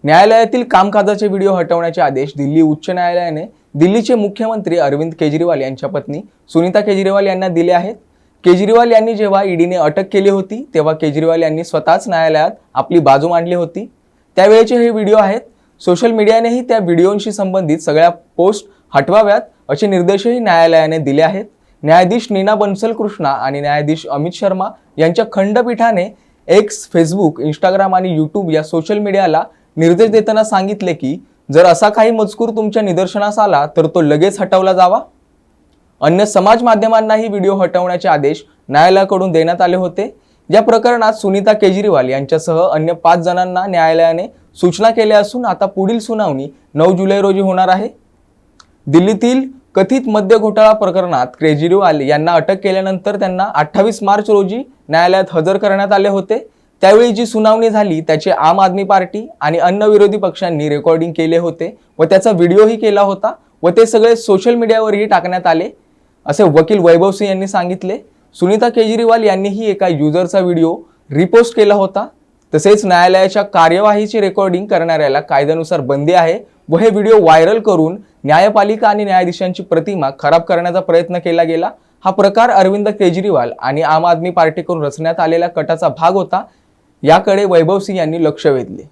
न्यायालयातील कामकाजाचे व्हिडिओ हटवण्याचे आदेश दिल्ली उच्च न्यायालयाने दिल्लीचे मुख्यमंत्री अरविंद केजरीवाल यांच्या पत्नी सुनीता केजरीवाल यांना दिले आहेत। केजरीवाल यांनी जेव्हा ईडीने अटक केली होती तेव्हा केजरीवाल यांनी स्वतःच न्यायालयात आपली बाजू मांडली होती। त्यावेळेचे हे व्हिडिओ आहेत। सोशल मीडियानेही त्या व्हिडिओशी संबंधित सगळ्या पोस्ट हटवाव्यात असे निर्देशही न्यायालयाने दिले आहेत। न्यायाधीश नीना बन्सल कृष्णा आणि न्यायाधीश अमित शर्मा यांच्या खंडपीठाने एक्स, फेसबुक, इंस्टाग्राम आणि यूट्यूब या सोशल मीडियाला निर्देश देताना सांगितले की जर असा काही मजकूर तुमच्या निदर्शनास आला तर तो लगेच हटवला जावा। अन्य समाज माध्यमांनाही व्हिडिओ हटवण्याचे आदेश न्यायालयाकडून देण्यात आले होते। या प्रकरणात सुनीता केजरीवाल यांच्यासह अन्य 5 जणांना न्यायालयाने सूचना केल्या असून आता पुढील सुनावणी 9 जुलै रोजी होणार आहे। दिल्लीतील कथित मद्य घोटाळा प्रकरणात केजरीवाल यांना अटक केल्यानंतर त्यांना 28 मार्च रोजी न्यायालयात हजर करण्यात आले होते। त्यावेळी जी सुनावणी झाली त्याचे आम आदमी पार्टी आणि अन्य विरोधी पक्षांनी रेकॉर्डिंग केले होते व त्याचा व्हिडिओही केला होता व ते सगळे सोशल मीडियावरही टाकण्यात आले असे वकील वैभव सिंह यांनी सांगितले। सुनीता केजरीवाल यांनीही एका युजरचा व्हिडिओ रिपोस्ट केला होता। तसेच न्यायालयाच्या कार्यवाहीची रेकॉर्डिंग करणाऱ्याला कायद्यानुसार बंदी आहे व हे व्हिडिओ व्हायरल करून न्यायपालिका आणि न्यायाधीशांची प्रतिमा खराब करण्याचा प्रयत्न केला गेला। हा प्रकार अरविंद केजरीवाल आणि आम आदमी पार्टीकडून रचण्यात आलेल्या कटाचा भाग होता। याकडे वैभव सिंह यांनी लक्ष वेधले।